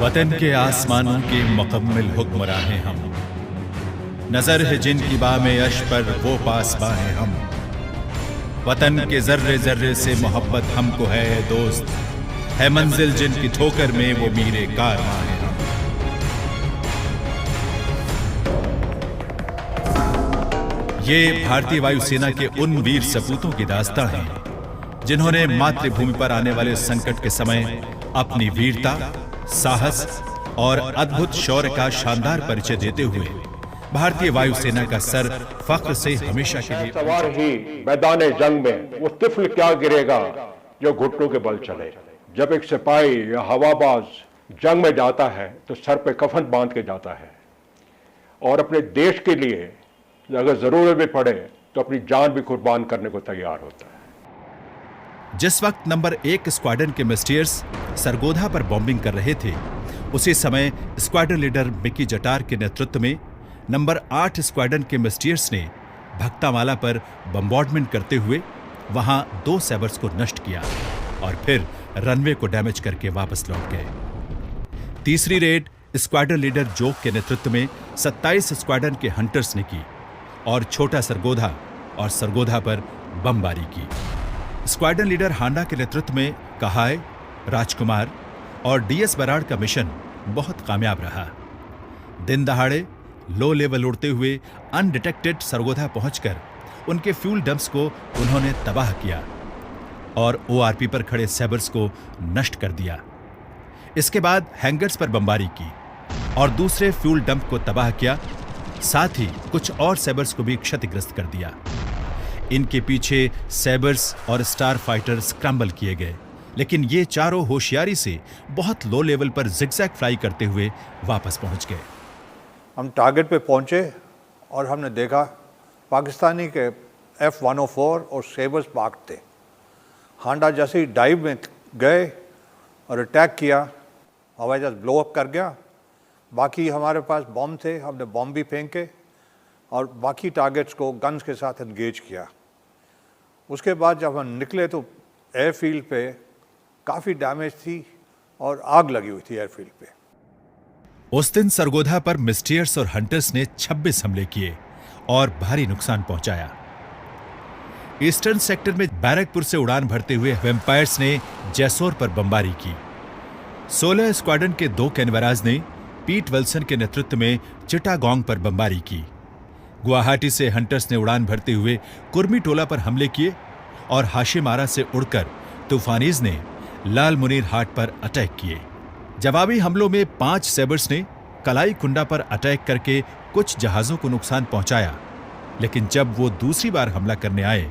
वतन के आसमानों के मुकम्मिल हुक्मरां हैं हम, नजर है जिनकी बामे अश पर वो पासबां हैं हम। वतन के जर्रे जर्रे से मोहब्बत हमको है दोस्त, है मंजिल जिनकी ठोकर में वो मीरे कारवां हैं हम। ये भारतीय वायुसेना के उन वीर सपूतों की दास्तां हैं जिन्होंने मातृभूमि पर आने वाले संकट के समय अपनी वीरता, साहस और अद्भुत शौर्य का शानदार परिचय देते हुए भारतीय वायुसेना का सर फख्र से हमेशा के लिए सवार ही मैदान जंग में वो तिफल क्या गिरेगा जो घुटनों के बल चले। जब एक सिपाही या हवाबाज जंग में जाता है तो सर पे कफन बांध के जाता है और अपने देश के लिए अगर जरूरत भी पड़े तो अपनी जान भी कुर्बान करने को तैयार होता है। जिस वक्त नंबर 1 स्क्वाड्रन के मिस्टियर्स सरगोधा पर बॉम्बिंग कर रहे थे, उसी समय स्क्वाड्रन लीडर मिकी जटार के नेतृत्व में नंबर 8 स्क्वाड्रन के मिस्टियर्स ने भक्तामाला पर बम्बार्डमेंट करते हुए वहां 2 सैबर्स को नष्ट किया और फिर रनवे को डैमेज करके वापस लौट गए। तीसरी रेड स्क्वाड्रन लीडर जोग के नेतृत्व में 27 स्क्वाड्रन के हंटर्स ने की और छोटा सरगोधा और सरगोधा पर बमबारी की। स्क्वाड्रन लीडर हांडा के नेतृत्व में कहाय, राजकुमार और डीएस बराड़ का मिशन बहुत कामयाब रहा। दिन दहाड़े लो लेवल उड़ते हुए अनडिटेक्टेड सरगोधा पहुंचकर उनके फ्यूल डंप्स को उन्होंने तबाह किया और ओआरपी पर खड़े सैबर्स को नष्ट कर दिया। इसके बाद हैंगर्स पर बमबारी की और दूसरे फ्यूल डंप को तबाह किया, साथ ही कुछ और सैबर्स को भी क्षतिग्रस्त कर दिया। इनके पीछे सैबर्स और स्टार फाइटर स्क्रैम्बल किए गए, लेकिन ये चारों होशियारी से बहुत लो लेवल पर जिगजैग फ्लाई करते हुए वापस पहुंच गए। हम टारगेट पे पहुंचे और हमने देखा पाकिस्तानी के F-104 और सेबर्स पार्क थे। हांडा जैसे ही डाइव में गए और अटैक किया, हवाई जहाज ब्लो अप कर गया। बाकी हमारे पास बॉम्ब थे, हमने बॉम्ब भी फेंके और बाकी टारगेट्स को गन्स के साथ एंगेज किया। उसके बाद जब हम निकले तो एयरफील्ड पे काफ़ी डैमेज थी और आग लगी हुई थी एयरफील्ड पे। उस दिन सरगोधा पर मिस्टियर्स और हंटर्स ने 26 हमले किए और भारी नुकसान पहुंचाया। ईस्टर्न सेक्टर में बैरकपुर से उड़ान भरते हुए वेम्पायर्स ने जैसोर पर बमबारी की। 16 स्क्वाड्रन के 2 कैनवराज ने पीट विल्सन के नेतृत्व में चिटागोंग पर बमबारी की। गुवाहाटी से हंटर्स ने उड़ान भरते हुए कुर्मी टोला पर हमले किए और हाशिमारा से उड़कर तूफानीज ने लाल मुनीर हाट पर अटैक किए। जवाबी हमलों में 5 सैबर्स ने कलाई कुंडा पर अटैक करके कुछ जहाजों को नुकसान पहुंचाया, लेकिन जब वो दूसरी बार हमला करने आए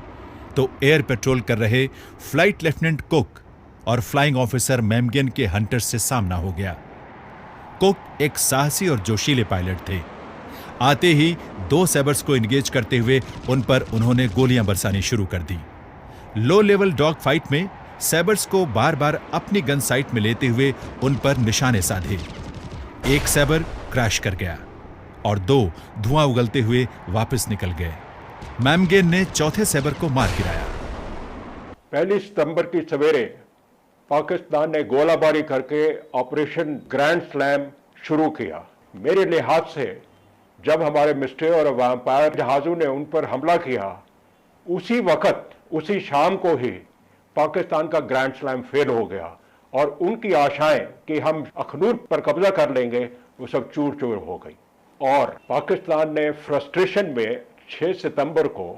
तो एयर पेट्रोल कर रहे फ्लाइट लेफ्टिनेंट कुक और फ्लाइंग ऑफिसर मैमगेन के हंटर्स से सामना हो गया। कुक एक साहसी और जोशीले पायलट थे। आते ही 2 सैबर्स को एंगेज करते हुए उन पर उन्होंने गोलियां बरसानी शुरू कर दी। लो लेवल डॉग फाइट में सैबर्स को बार बार अपनी गन साइट में लेते हुए उन पर निशाने साधे। एक सैबर क्रैश कर गया और 2 धुआं उगलते हुए वापस निकल गए। मैमगेन ने चौथे सैबर को मार गिराया। 1 सितंबर की सवेरे पाकिस्तान ने गोलाबारी करके ऑपरेशन ग्रैंड स्लैम शुरू किया। मेरे लिहाज से जब हमारे मिस्टियर और वैम्पायर जहाज़ों ने उन पर हमला किया, उसी वक्त उसी शाम को ही पाकिस्तान का ग्रैंड स्लैम फेल हो गया और उनकी आशाएं कि हम अखनूर पर कब्जा कर लेंगे वो सब चूर चूर हो गई। और पाकिस्तान ने फ्रस्ट्रेशन में 6 सितंबर को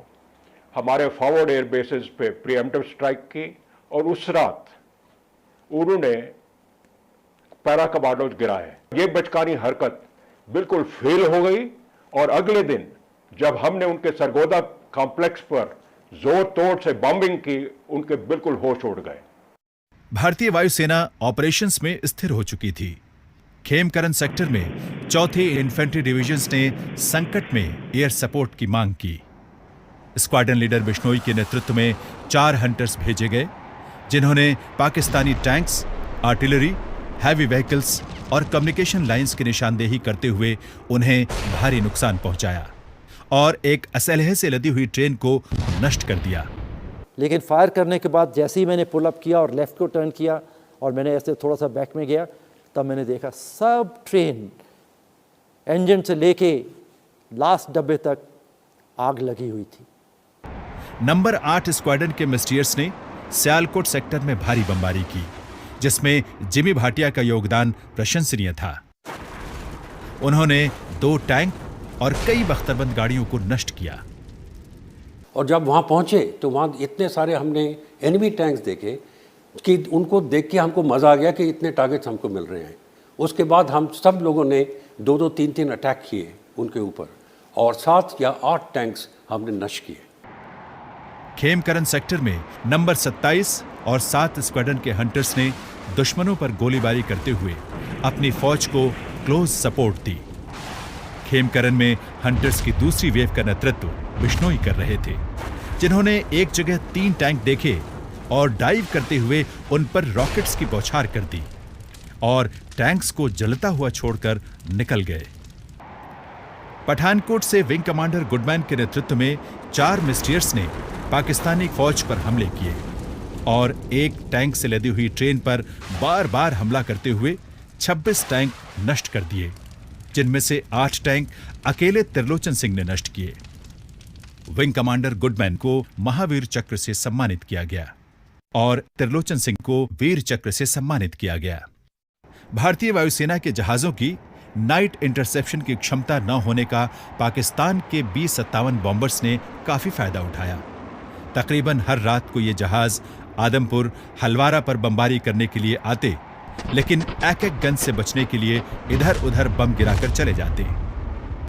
हमारे फॉरवर्ड एयर बेसिस पे प्रीएम्प्टिव स्ट्राइक की और उस रात उन्होंने पैरा कमांडोज गिराए। ये बचकानी हरकत बिल्कुल फेल हो गई और अगले दिन जब हमने उनके सरगोधा कॉम्प्लेक्स पर जोर तोड़ से बॉम्बिंग की, उनके बिल्कुल होश उड़ गए। भारतीय वायुसेना ऑपरेशंस में स्थिर हो चुकी थी। खेमकरन सेक्टर में 4थे इन्फेंट्री डिविजन्स ने संकट में एयर सपोर्ट की मांग की। स्क्वाड्रन लीडर बिश्नोई के नेतृत्व में 4 हंटर्स भेजे गए, जिन्होंने Pakistani tanks, artillery, heavy vehicles और कम्युनिकेशन लाइंस की निशानदेही करते हुए उन्हें भारी नुकसान पहुंचाया और एक असलहे से लदी हुई ट्रेन को नष्ट कर दिया। लेकिन फायर करने के बाद जैसे ही मैंने पुल अप किया और लेफ्ट को टर्न किया और मैंने ऐसे थोड़ा सा बैक में गया तब मैंने देखा सब ट्रेन इंजन से लेके लास्ट डब्बे तक आग लगी हुई थी। नंबर 8 स्क्वाड्रन के मिस्टियर्स ने सियालकोट सेक्टर में भारी बमबारी की, जिसमें जिमी भाटिया का योगदान प्रशंसनीय था। उन्होंने 2 टैंक और कई बख्तरबंद गाड़ियों को नष्ट किया। और जब वहाँ पहुँचे तो वहाँ इतने सारे हमने एनिमी टैंक्स देखे कि उनको देख के हमको मज़ा आ गया कि इतने टारगेट्स हमको मिल रहे हैं। उसके बाद हम सब लोगों ने 2-2, 3-3 अटैक किए उनके ऊपर और 7 या 8 टैंक्स हमने नष्ट किए। खेमकरन सेक्टर में नंबर 27 और 7 स्क्वाड्रन के हंटर्स ने दुश्मनों पर गोलीबारी करते हुए अपनी फौज को क्लोज सपोर्ट दी। खेमकरन में हंटर्स की दूसरी वेव का नेतृत्व बिश्नोई कर रहे थे, जिन्होंने एक जगह 3 टैंक देखे और डाइव करते हुए उन पर रॉकेट्स की बौछार कर दी और टैंक्स को जलता हुआ छोड़कर निकल गए। पठानकोट से विंग कमांडर गुडमैन के नेतृत्व में 4 मिस्टियर्स ने पाकिस्तानी फौज पर हमले किए और एक टैंक से लदी हुई ट्रेन पर बार बार हमला करते हुए 26 टैंक नष्ट कर दिए, जिनमें से 8 टैंक अकेले त्रिलोचन सिंह ने नष्ट किए। विंग कमांडर गुडमैन को महावीर चक्र से सम्मानित किया गया और त्रिलोचन सिंह को वीर चक्र से सम्मानित किया गया। भारतीय वायुसेना के जहाजों की नाइट इंटरसेप्शन की क्षमता न होने का पाकिस्तान के B-57 बॉम्बर्स ने काफी फायदा उठाया। तकरीबन हर रात को ये जहाज आदमपुर, हलवारा पर बमबारी करने के लिए आते, लेकिन एक-एक गन से बचने के लिए इधर-उधर बम गिराकर चले जाते।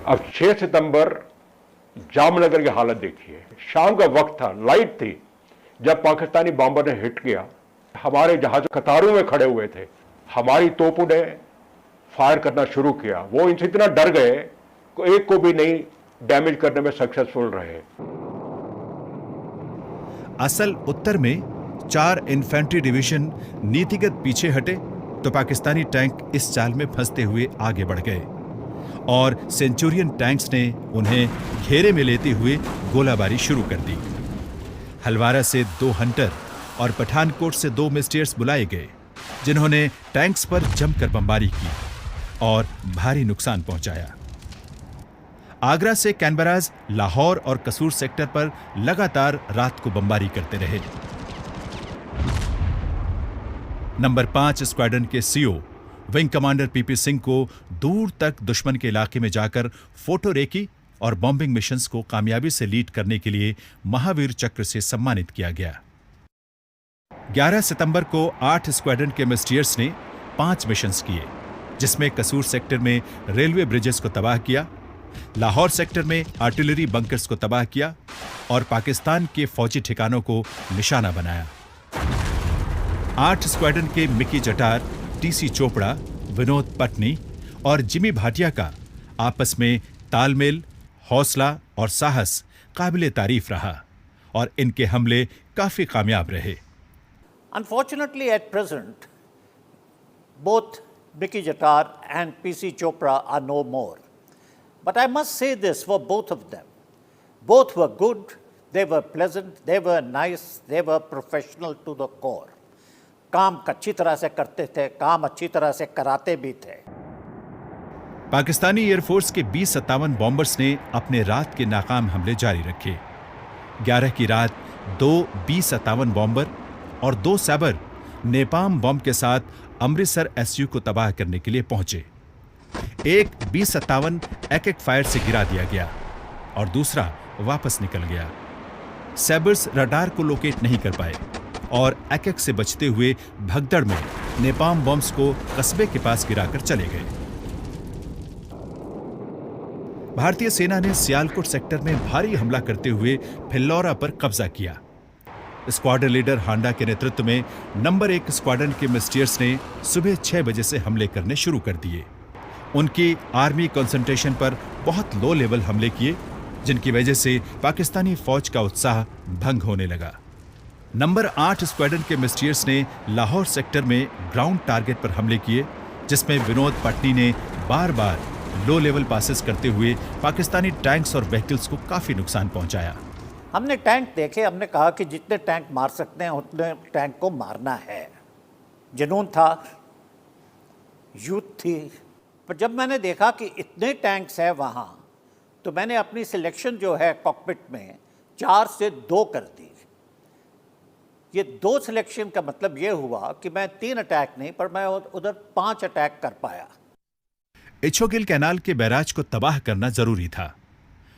अब 6 सितंबर जामनगर की हालत देखिए। शाम का वक्त था, लाइट थी, जब पाकिस्तानी बॉम्बर ने हिट किया। हमारे जहाज कतारों में खड़े हुए थे। हमारी तोपों ने फायर करना शुरू किया। वो इनसे इतना डर गए कि एक को भी नहीं डैमेज करने में सक्सेसफुल रहे। असल उत्तर में 4 इन्फेंट्री डिवीजन नीतिगत पीछे हटे तो पाकिस्तानी टैंक इस चाल में फंसते हुए आगे बढ़ गए और सेंचुरियन टैंक्स ने उन्हें घेरे में लेते हुए गोलाबारी शुरू कर दी। हलवारा से 2 हंटर और पठानकोट से 2 मिस्टियर्स बुलाए गए, जिन्होंने टैंक्स पर जमकर बमबारी की और भारी नुकसान पहुंचाया। आगरा से कैनबराज लाहौर और कसूर सेक्टर पर लगातार रात को बमबारी करते रहे। नंबर 5 स्क्वाड्रन के CO wing commander PP Singh को दूर तक दुश्मन के इलाके में जाकर फोटो रेकी और बॉम्बिंग मिशंस को कामयाबी से लीड करने के लिए महावीर चक्र से सम्मानित किया गया। 11 सितंबर को 8 स्क्वाड्रन के मिस्टियर्स ने 5 मिशंस किए, जिसमें कसूर सेक्टर में रेलवे ब्रिजेस को तबाह किया, लाहौर सेक्टर में आर्टिलरी बंकर्स को तबाह किया और पाकिस्तान के फौजी ठिकानों को निशाना बनाया। 8 स्क्वाड्रन के मिकी जटार, टीसी चोपड़ा, विनोद पटनी और जिमी भाटिया का आपस में तालमेल, हौसला और साहस काबिले तारीफ रहा और इनके हमले काफी कामयाब रहे। Unfortunately, at present, both Mickey Jatar and PC Chopra are no more. But I must say this for both of them. Both were good, they were pleasant, they were nice, they were professional to the core. काम अच्छी तरह से करते थे, काम अच्छी तरह से कराते भी थे। पाकिस्तानी एयरफोर्स के B-57 बॉम्बर्स ने अपने रात के नाकाम हमले जारी रखे। 11 की रात 2 B-57 बॉम्बर और 2 सैबर नेपाम बॉम्ब के साथ अमृतसर SU को तबाह करने के लिए पहुंचे। एक B-57 एक-एक फायर से गिरा दिया गया और दूसरा वापस निकल गया। सैबर्स रडार को लोकेट नहीं कर पाए और एक-एक से बचते हुए भगदड़ में नेपाम बॉम्ब्स को कस्बे के पास गिराकर चले गए। भारतीय सेना ने सियालकोट सेक्टर में भारी हमला करते हुए फिल्लौरा पर कब्जा किया। स्क्वाड्रन लीडर हांडा के नेतृत्व में नंबर 1 स्क्वाड्रन के मिस्टियर्स ने सुबह 6 बजे से हमले करने शुरू कर दिए। उनकी आर्मी कंसंट्रेशन पर बहुत लो लेवल हमले किए, जिनकी वजह से पाकिस्तानी फौज का उत्साह भंग होने लगा। नंबर 8 स्क्वाड्रन के मिस्टियर्स ने लाहौर सेक्टर में ग्राउंड टारगेट पर हमले किए, जिसमें विनोद पटनी ने बार बार लो लेवल पासेस करते हुए पाकिस्तानी टैंक्स और व्हीकल्स को काफी नुकसान पहुंचाया। हमने टैंक देखे, हमने कहा कि जितने टैंक मार सकते हैं उतने टैंक को मारना है। जुनून था, यूथ थी। पर जब मैंने देखा कि इतने टैंक्स हैं वहाँ, तो मैंने अपनी सिलेक्शन जो है कॉकपिट में 4 से 2 कर दी। ये 2 सिलेक्शन का मतलब ये हुआ कि मैं 3 अटैक नहीं, पर मैं उधर 5 अटैक कर पाया। इछोगिल कैनाल के बैराज को तबाह करना जरूरी था।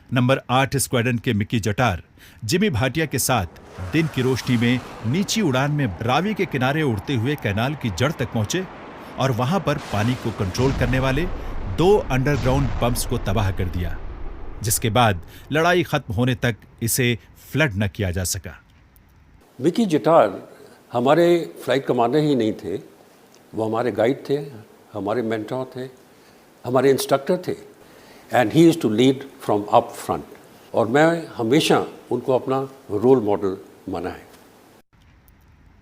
नंबर 8 स्क्वाड्रन के मिकी जटार जिमी भाटिया के साथ दिन की रोशनी में नीची उड़ान में रावी के किनारे उड़ते हुए कैनाल की जड़ तक पहुंचे और वहां पर पानी को कंट्रोल करने वाले 2 अंडरग्राउंड पंप्स को तबाह कर दिया, जिसके बाद लड़ाई खत्म होने तक इसे फ्लड न किया जा सका। मिकी जटार हमारे फ्लाइट कमांडर ही नहीं थे, वो हमारे गाइड थे, हमारे मेंटोर थे, हमारे इंस्ट्रक्टर थे, and he is to lead from up front, और मैं हमेशा उनको अपना रोल मॉडल माना है।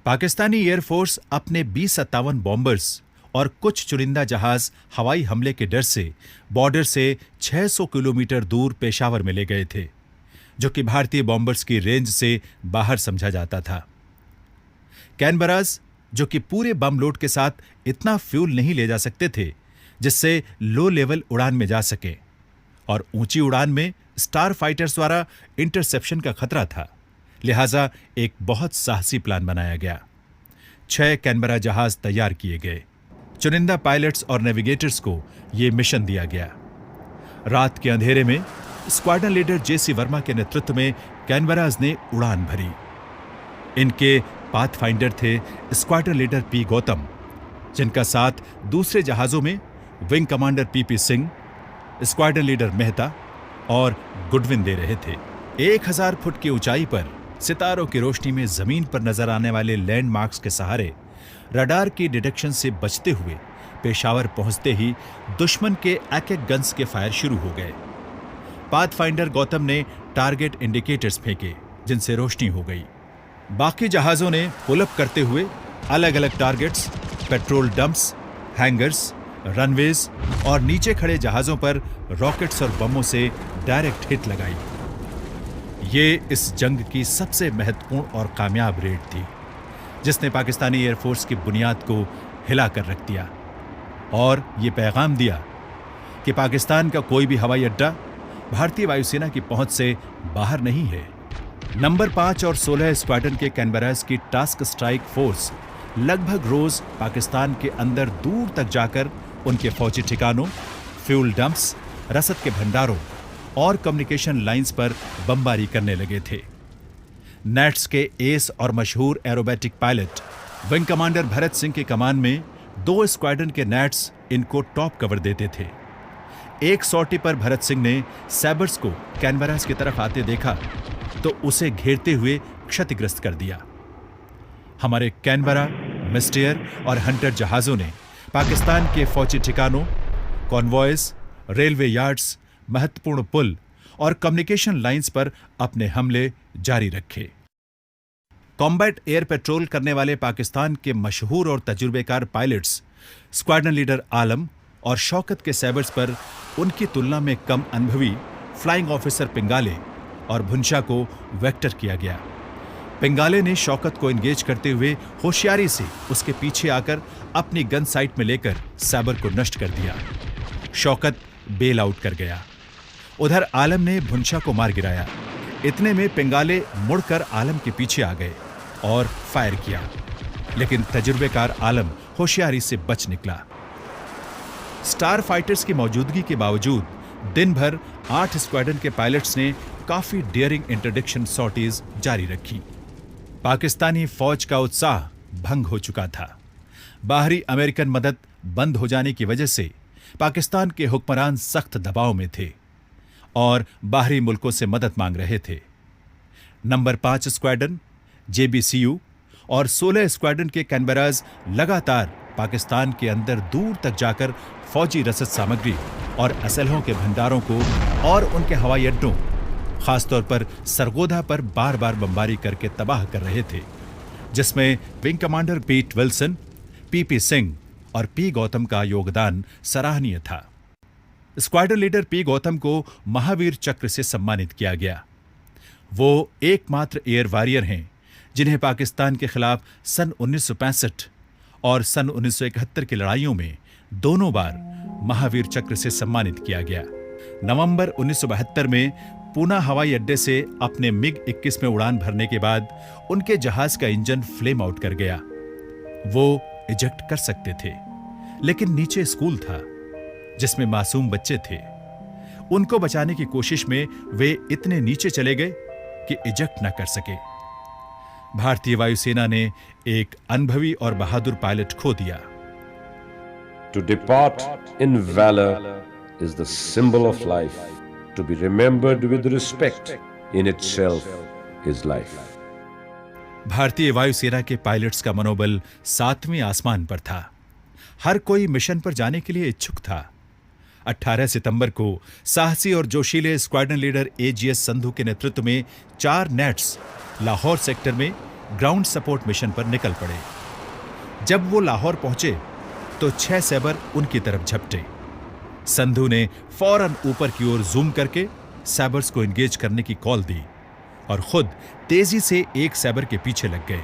पाकिस्तानी एयरफोर्स अपने B-57 बॉम्बर्स और कुछ चुनिंदा जहाज हवाई हमले के डर से बॉर्डर से 600 किलोमीटर दूर पेशावर में ले गए थे, जो कि भारतीय बॉम्बर्स की रेंज से बाहर समझा जाता था। कैनबरास, जो कि पूरे बम लोड के साथ इतना फ्यूल नहीं ले जा सकते थे जिससे लो लेवल उड़ान में जा सके, और ऊंची उड़ान में स्टार फाइटर्स द्वारा इंटरसेप्शन का खतरा था, लिहाजा एक बहुत साहसी प्लान बनाया गया। 6 कैनबरा जहाज तैयार किए गए। चुनिंदा पायलट्स और नेविगेटर्स को यह मिशन दिया गया। रात के अंधेरे में स्क्वाड्रन लीडर जेसी वर्मा के नेतृत्व में कैनबराज ने उड़ान भरी। इनके पाथफाइंडर थे स्क्वाड्रन लीडर पी गौतम, जिनका साथ दूसरे जहाजों में wing commander PP Singh, squadron leader Mehta और गुडविन दे रहे थे। 1000 फुट की ऊंचाई पर सितारों की रोशनी में जमीन पर नजर आने वाले लैंडमार्क्स के सहारे रडार की डिटेक्शन से बचते हुए पेशावर पहुंचते ही दुश्मन के एक-एक गन्स के फायर शुरू हो गए। पाथफाइंडर गौतम ने टारगेट इंडिकेटर्स फेंके, जिनसे रोशनी हो गई। बाकी जहाजों ने पुल अप करते हुए अलग अलग targets, petrol dumps, hangers, runways और नीचे खड़े जहाजों पर रॉकेट्स और बमों से डायरेक्ट हिट लगाई। ये इस जंग की सबसे महत्वपूर्ण और कामयाब रेड थी, जिसने पाकिस्तानी एयरफोर्स की बुनियाद को हिला कर रख दिया और ये पैगाम दिया कि पाकिस्तान का कोई भी हवाई अड्डा भारतीय वायुसेना की पहुंच से बाहर नहीं है। नंबर 5 और 16 स्क्वाड्रन के कैनबरास की टास्क स्ट्राइक फोर्स लगभग रोज पाकिस्तान के अंदर दूर तक जाकर उनके फौजी ठिकानों, फ्यूल डंप्स, रसद के भंडारों और कम्युनिकेशन लाइंस पर बमबारी करने लगे थे। नेट्स के एस और मशहूर aerobatic pilot wing commander Bharat Singh के कमान में 2 स्क्वाड्रन के नेट्स इनको टॉप कवर देते थे। एक सॉर्टी पर भरत सिंह ने सैबर्स को कैनबरास की तरफ आते देखा तो उसे घेरते हुए क्षतिग्रस्त कर दिया। हमारे कैनबरा, मिस्टियर और हंटर जहाजों ने पाकिस्तान के फौजी ठिकानों, कॉन्वॉयज, रेलवे यार्ड्स, महत्वपूर्ण पुल और कम्युनिकेशन लाइंस पर अपने हमले जारी रखे। कॉम्बैट एयर पेट्रोल करने वाले पाकिस्तान के मशहूर और तजुर्बेकार पायलट्स स्क्वाड्रन लीडर आलम और शौकत के सैबर्स पर उनकी तुलना में कम अनुभवी फ्लाइंग ऑफिसर पिंगाले और भुंशा को वेक्टर किया गया। पिंगाले ने शौकत को एंगेज करते हुए होशियारी से उसके पीछे आकर अपनी गन साइट में लेकर सैबर को नष्ट कर दिया। शौकत बेल आउट कर गया। उधर आलम ने भुंशा को मार गिराया। इतने में पिंगाले मुड़कर आलम के पीछे आ गए और फायर किया, लेकिन तजुर्बेकार आलम होशियारी से बच निकला। स्टार फाइटर्स की मौजूदगी के बावजूद दिन भर 8 स्क्वाड्रन के पायलट्स ने काफी डेयरिंग इंटरडिक्शन सॉर्टीज जारी रखी। पाकिस्तानी फौज का उत्साह भंग हो चुका था। बाहरी अमेरिकन मदद बंद हो जाने की वजह से पाकिस्तान के हुक्मरान सख्त दबाव में थे और बाहरी मुल्कों से मदद मांग रहे थे। नंबर 5 स्क्वाड्रन, JBCU और 16 स्क्वाड्रन के कैनबराज लगातार पाकिस्तान के अंदर दूर तक जाकर फौजी रसद सामग्री और असलहों के भंडारों को और उनके हवाई अड्डों, खासतौर पर सरगोधा पर बार बार बमबारी करके तबाह कर रहे थे, जिसमें विंग कमांडर पीट विल्सन, पीपी सिंह और पी गौतम का योगदान सराहनीय था। स्क्वाड्रन लीडर पी गौतम को महावीर चक्र से सम्मानित किया गया। वो एकमात्र एयर वॉरियर हैं जिन्हें पाकिस्तान के खिलाफ सन 1965 और सन 1971 की लड़ाइयों में दोनों बार महावीर चक्र से सम्मानित किया गया। नवंबर 1972 में पूना हवाई अड्डे से अपने मिग 21 में उड़ान भरने के बाद उनके जहाज का इंजन फ्लेम आउट कर गया। वो इजेक्ट कर सकते थे, लेकिन नीचे स्कूल था जिसमें मासूम बच्चे थे। उनको बचाने की कोशिश में वे इतने नीचे चले गए कि इजेक्ट न कर सके। भारतीय वायुसेना ने एक अनुभवी और बहादुर पायलट खो दिया। To depart in valor is the symbol of life. To be remembered with respect in itself is life. भारतीय वायुसेना के पायलट्स का मनोबल 7वें आसमान पर था। हर कोई मिशन पर जाने के लिए इच्छुक था। 18 सितंबर को साहसी और जोशीले स्क्वाड्रन लीडर एजीएस संधू के नेतृत्व में 4 नेट्स लाहौर सेक्टर में ग्राउंड सपोर्ट मिशन पर निकल पड़े। जब वो लाहौर पहुंचे तो 6 सैबर उनकी तरफ झपटे। संधू ने फौरन ऊपर की ओर जूम करके सैबर्स को एंगेज करने की कॉल दी और खुद तेजी से एक सैबर के पीछे लग गए,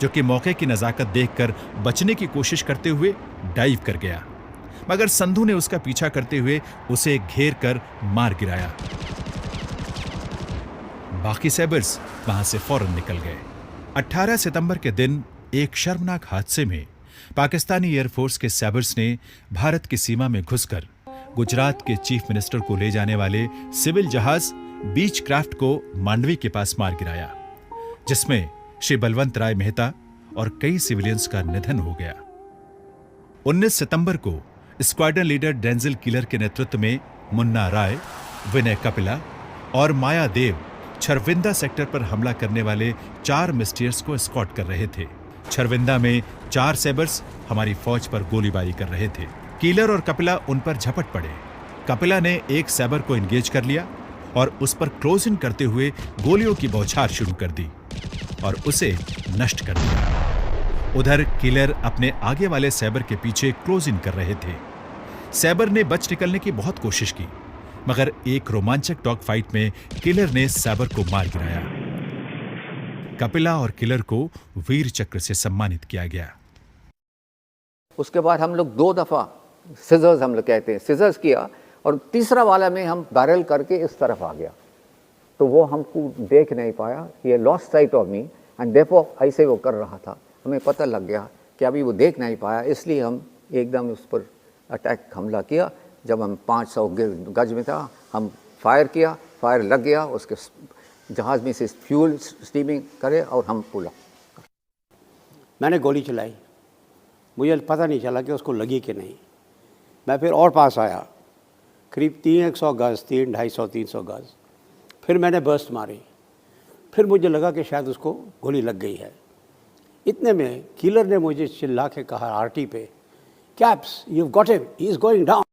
जो कि मौके की नजाकत देखकर बचने की कोशिश करते हुए डाइव कर गया, मगर संधू ने उसका पीछा करते हुए उसे घेर कर मार गिराया। बाकी सैबर्स वहां से फौरन निकल गए। 18 सितंबर के दिन एक शर्मनाक हादसे में पाकिस्तानी एयरफोर्स के सैबर्स ने भारत की सीमा में घुसकर गुजरात के चीफ मिनिस्टर को ले जाने वाले सिविल जहाज बीच क्राफ्ट को मांडवी के पास मार गिराया, जिसमें श्री बलवंत राय मेहता और कई सिविलियंस का निधन हो गया। 19 सितंबर को स्क्वाड्रन लीडर डेंजिल किलर के नेतृत्व में मुन्ना राय, विनय कपिला और माया देव छरविंदा सेक्टर पर हमला करने वाले 4 मिस्टियर्स को एस्कॉर्ट कर रहे थे। छरविंदा में 4 सैबर्स हमारी फौज पर गोलीबारी कर रहे थे। कीलर और कपिला उन पर झपट पड़े। कपिला ने एक सैबर को एंगेज कर लिया और उस पर क्लोज इन करते हुए गोलियों की बौछार शुरू कर दी और उसे नष्ट कर दिया। उधर कीलर अपने आगे वाले सैबर के पीछे क्लोज इन कर रहे थे। सैबर ने बच निकलने की बहुत कोशिश की, मगर एक रोमांचक डॉग फाइट में किलर ने सैबर को मार गिराया। कपिला और किलर को वीर चक्र से सम्मानित किया गया। उसके बाद हम लोग 2 दफ़ा सिजर्स, हम लोग कहते हैं सिजर्स किया, और तीसरा वाला में हम बैरल करके इस तरफ आ गया, तो वो हमको देख नहीं पाया। ये lost site of me and देखो ऐसे वो कर रहा था, हमें पता लग गया कि अभी वो देख नहीं पाया, इसलिए हम एकदम उस पर अटैक हमला किया। जब हम 500 गज में था, हम फायर किया, फायर लग गया, उसके जहाज़ में से फ्यूल स्टीमिंग करे और हम पुला। मैंने गोली चलाई, मुझे पता नहीं चला कि उसको लगी कि नहीं। मैं फिर और पास आया, करीब 300 गज, 250-300 गज, फिर मैंने बर्स्ट मारी, फिर मुझे लगा कि शायद उसको गोली लग गई है। इतने में किलर ने मुझे चिल्ला के कहा आरटी पे, caps you got him, he is going down.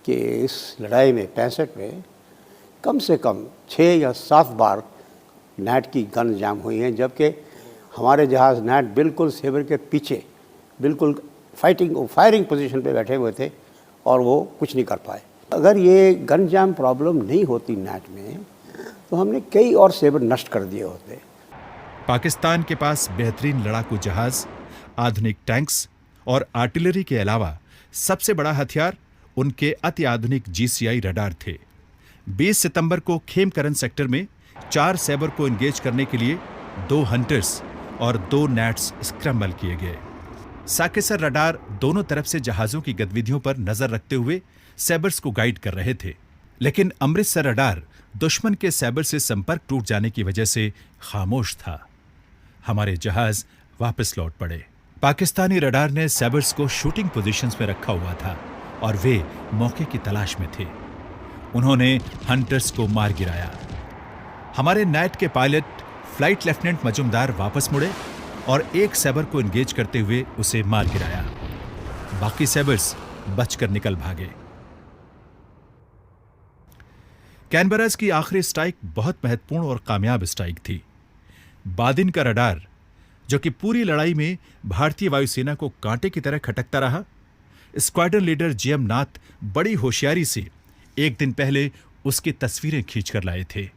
कि इस लड़ाई में 65 में कम से कम 6 या 7 बार नेट की गन जाम हुई हैं, जबकि हमारे जहाज़ नेट बिल्कुल सेबर के पीछे बिल्कुल फायरिंग पोजीशन पे बैठे हुए थे और वो कुछ नहीं कर पाए। अगर ये गन जाम प्रॉब्लम नहीं होती नेट में, तो हमने कई और सेबर नष्ट कर दिए होते। पाकिस्तान के पास बेहतरीन लड़ाकू जहाज, आधुनिक टैंक्स और आर्टिलरी के अलावा सबसे बड़ा हथियार उनके अति आधुनिक GCI रडार थे। 20 सितंबर को खेमकरन सेक्टर में 4 सैबर को एंगेज करने के लिए 2 हंटर्स और 2 नैट्स स्क्रैम्बल किए गए। साकेसर रडार दोनों तरफ से जहाजों की गतिविधियों पर नजर रखते हुए सैबर्स को गाइड कर रहे थे, लेकिन अमृतसर रडार दुश्मन के सैबर से संपर्क टूट जाने की वजह से खामोश था। हमारे जहाज वापस लौट पड़े। पाकिस्तानी रडार ने सैबर्स को शूटिंग पोजीशंस में रखा हुआ था और वे मौके की तलाश में थे। उन्होंने हंटर्स को मार गिराया। हमारे नाइट के पायलट फ्लाइट लेफ्टिनेंट मजुमदार वापस मुड़े और एक सैबर को एंगेज करते हुए उसे मार गिराया। बाकी सैबर्स बचकर निकल भागे। कैनबरास की आखिरी स्ट्राइक बहुत महत्वपूर्ण और कामयाब स्ट्राइक थी। बादिन का रडार, जो कि पूरी लड़ाई में भारतीय वायुसेना को कांटे की तरह खटकता रहा, स्क्वाड्रन लीडर GM नाथ बड़ी होशियारी से एक दिन पहले उसकी तस्वीरें खींचकर लाए थे,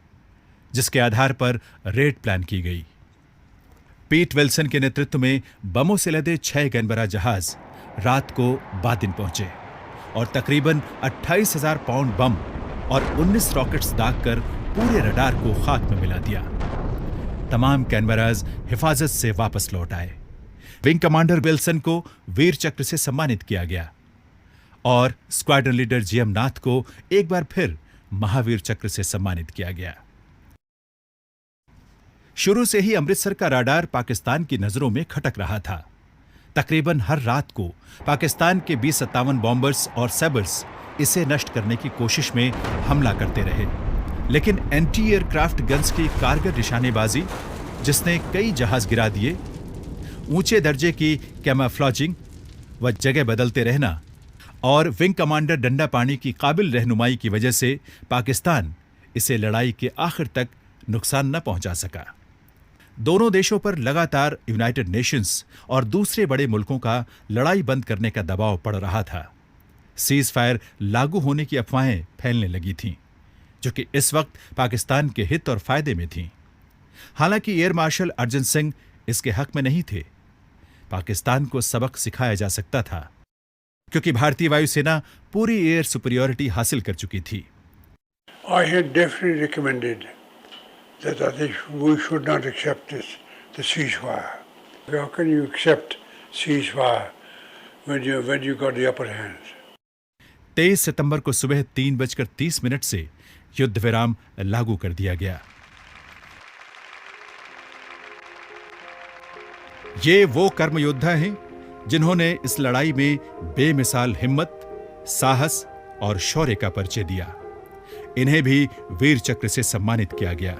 जिसके आधार पर रेड प्लान की गई। पीट विल्सन के नेतृत्व में बमों से लदे 6 गनबरा जहाज रात को बादिन पहुंचे। और तकरीबन 28,000 पाउंड बम और 19 रॉकेट्स दागकर पूरे रडार को खाक में मिला दिया। तमाम कैनबराज हिफाजत से वापस लौट आए। विंग कमांडर विल्सन को वीर चक्र से सम्मानित किया गया और स्क्वाड्रन लीडर जीएम नाथ को एक बार फिर महावीर चक्र से सम्मानित किया गया। शुरू से ही अमृतसर का राडार पाकिस्तान की नजरों में खटक रहा था। तकरीबन हर रात को पाकिस्तान के B-57 बॉम्बर्स और सैबर्स इसे नष्ट करने की कोशिश में हमला करते रहे, लेकिन एंटी एयरक्राफ्ट गन्स की कारगर निशानेबाजी, जिसने कई जहाज गिरा दिए, ऊंचे दर्जे की कैमोफ्लेजिंग व जगह बदलते रहना और विंग कमांडर डंडा पानी की काबिल रहनुमाई की वजह से पाकिस्तान इसे लड़ाई के आखिर तक नुकसान न पहुंचा सका। दोनों देशों पर लगातार यूनाइटेड नेशंस और दूसरे बड़े मुल्कों का लड़ाई बंद करने का दबाव पड़ रहा था। सीज फायर लागू होने की अफवाहें फैलने लगी थीं, जो कि इस वक्त पाकिस्तान के हित और फायदे में थीं। हालांकि एयर मार्शल अर्जन सिंह इसके हक में नहीं थे। पाकिस्तान को सबक सिखाया जा सकता था, क्योंकि भारतीय वायुसेना पूरी एयर सुपीरियॉरिटी हासिल कर चुकी थी। I had definitely recommended that we should not accept the ceasefire. How can you accept ceasefire when you got the upper hand? 23 सितंबर को सुबह 3:30 से युद्ध विराम लागू कर दिया गया। ये वो कर्म योद्धा हैं जिन्होंने इस लड़ाई में बेमिसाल हिम्मत, साहस और शौर्य का परिचय दिया। इन्हें भी वीर चक्र से सम्मानित किया गया।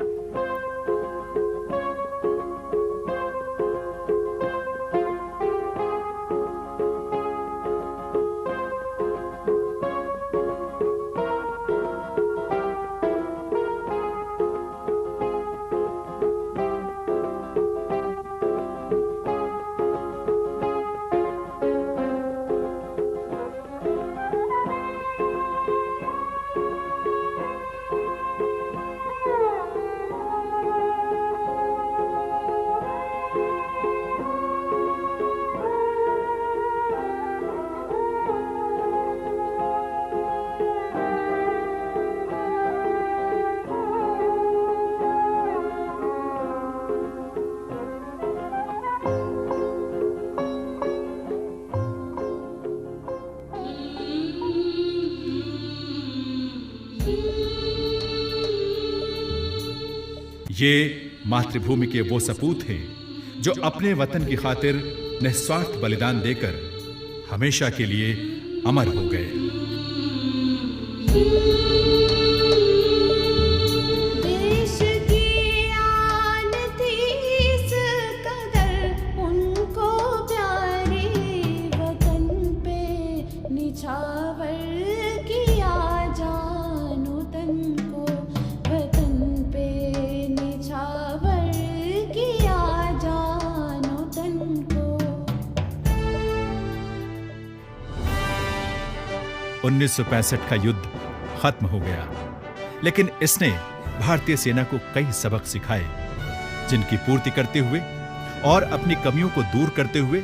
ये मातृभूमि के वो सपूत हैं जो अपने वतन की खातिर निस्वार्थ बलिदान देकर हमेशा के लिए अमर हो गए। उन्नीस 1965 का युद्ध खत्म हो गया, लेकिन इसने भारतीय सेना को कई सबक सिखाए, जिनकी पूर्ति करते हुए और अपनी कमियों को दूर करते हुए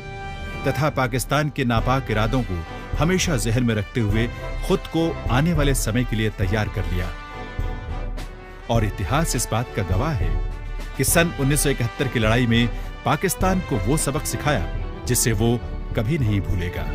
तथा पाकिस्तान के नापाक इरादों को हमेशा जहन में रखते हुए खुद को आने वाले समय के लिए तैयार कर लिया। और इतिहास इस बात का गवाह है कि सन 1971 की लड़ाई में पाकिस्तान को वो सबक सिखाया जिसे वो कभी नहीं भूलेगा।